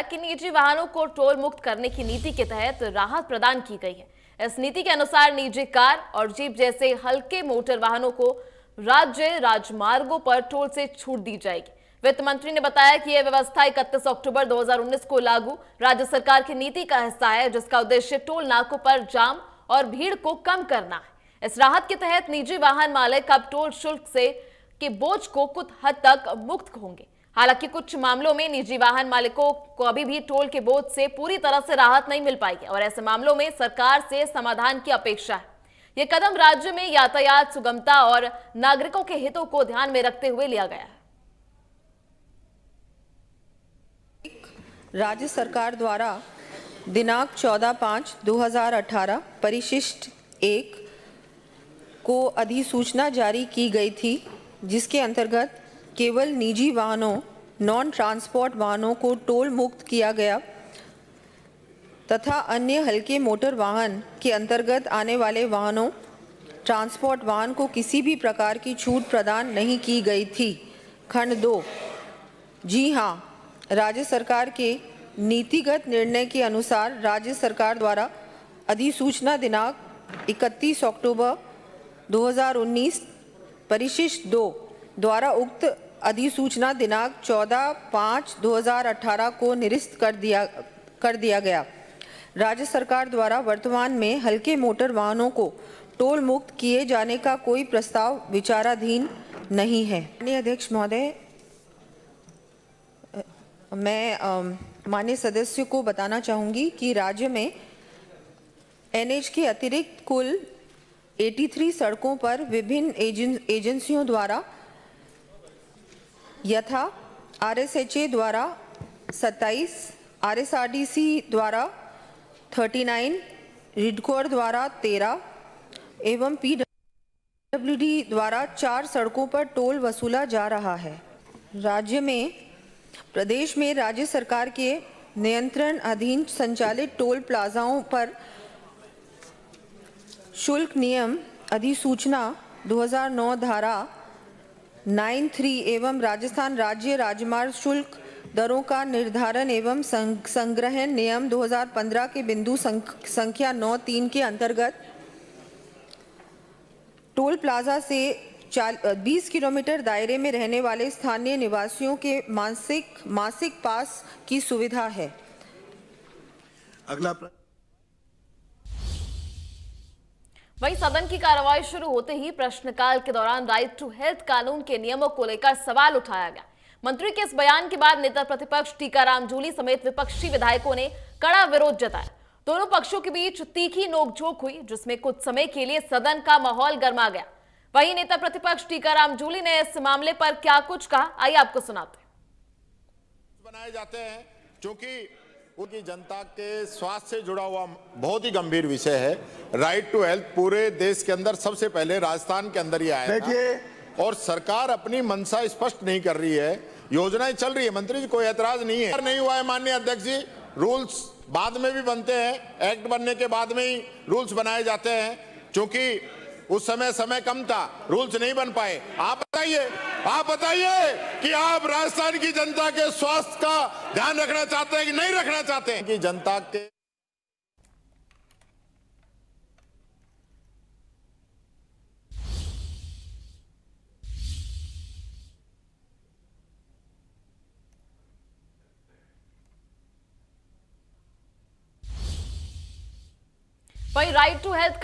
कि निजी वाहनों को टोल मुक्त करने की नीति के तहत राहत प्रदान की गई है। इस नीति के अनुसार निजी कार और जीप जैसे हल्के मोटर वाहनों को राज्य राजमार्गों पर टोल से छूट दी जाएगी। वित्त मंत्री ने बताया कि यह व्यवस्था 31 अक्टूबर 2019 को लागू राज्य सरकार की नीति का हिस्सा है, जिसका उद्देश्य टोल नाकों पर जाम और भीड़ को कम करना है। इस राहत के तहत निजी वाहन मालिक अब टोल शुल्क से के बोझ को कुछ हद तक मुक्त होंगे। हालांकि कुछ मामलों में निजी वाहन मालिकों को अभी भी टोल के बोझ से पूरी तरह से राहत नहीं मिल पाई है और ऐसे मामलों में सरकार से समाधान की अपेक्षा है। यह कदम राज्य में यातायात सुगमता और नागरिकों के हितों को ध्यान में रखते हुए लिया गया है। राज्य सरकार द्वारा दिनांक 14/5/2018 परिशिष्ट 1 को अधिसूचना जारी की गई थी, जिसके अंतर्गत केवल निजी वाहनों नॉन ट्रांसपोर्ट वाहनों को टोल मुक्त किया गया तथा अन्य हल्के मोटर वाहन के अंतर्गत आने वाले वाहनों ट्रांसपोर्ट वाहन को किसी भी प्रकार की छूट प्रदान नहीं की गई थी। खंड 2। जी हाँ, राज्य सरकार के नीतिगत निर्णय के अनुसार राज्य सरकार द्वारा अधिसूचना दिनांक 31 अक्टूबर 2019 परिशिष्ट 2 द्वारा उक्त अधिसूचना दिनांक 14/5/2018 को निरस्त कर दिया गया। राज्य सरकार द्वारा वर्तमान में हल्के मोटर वाहनों को टोल मुक्त किए जाने का कोई प्रस्ताव विचाराधीन नहीं है। माननीय अध्यक्ष महोदय, मैं माननीय सदस्य को बताना चाहूँगी कि राज्य में एनएच के अतिरिक्त कुल 83 सड़कों पर विभिन्न एजेंसियों द्वारा यथा आरएसएचए द्वारा 27, आरएसआरडीसी द्वारा 39, रिडकोर द्वारा 13 एवं पीडब्ल्यूडी द्वारा 4 सड़कों पर टोल वसूला जा रहा है। प्रदेश में राज्य सरकार के नियंत्रण अधीन संचालित टोल प्लाजाओं पर शुल्क नियम अधिसूचना 2009 धारा 93 एवं राजस्थान राज्य राजमार्ग शुल्क दरों का निर्धारण एवं संग्रहण नियम 2015 के बिंदु संख्या 9(3) के अंतर्गत टोल प्लाजा से 20 किलोमीटर दायरे में रहने वाले स्थानीय निवासियों के मासिक पास की सुविधा है। अगला वहीं सदन की कार्रवाई शुरू होते ही प्रश्नकाल के दौरान राइट टू हेल्थ कानून के नियमों को लेकर सवाल उठाया गया। मंत्री के इस बयान के बाद नेता प्रतिपक्ष टीकाराम जूली समेत विपक्षी विधायकों ने कड़ा विरोध जताया। दोनों पक्षों के बीच तीखी नोकझोंक हुई, जिसमें कुछ समय के लिए सदन का माहौल गर्मा गया। वहीं नेता प्रतिपक्ष टीकाराम जूली ने इस मामले पर क्या कुछ कहा, आइए आपको सुनाते हैं। बनाए जाते हैं क्योंकि उनकी जनता के स्वास्थ्य से जुड़ा हुआ बहुत ही गंभीर विषय है। राइट टू हेल्थ पूरे देश के अंदर सबसे पहले राजस्थान के अंदर ही आया था और सरकार अपनी मंशा स्पष्ट नहीं कर रही है। योजनाएं चल रही है, मंत्री जी कोई ऐतराज नहीं है। नहीं हुआ है माननीय अध्यक्ष जी, रूल्स बाद में भी बनते हैं, एक्ट बनने के बाद में ही रूल्स बनाए जाते हैं, क्योंकि उस समय कम था, रूल्स नहीं बन पाए। आप बताइए कि आप राजस्थान की जनता के स्वास्थ्य का ध्यान रखना चाहते हैं कि नहीं रखना चाहते हैं कि जनता के वहीं राइट टू हेल्थ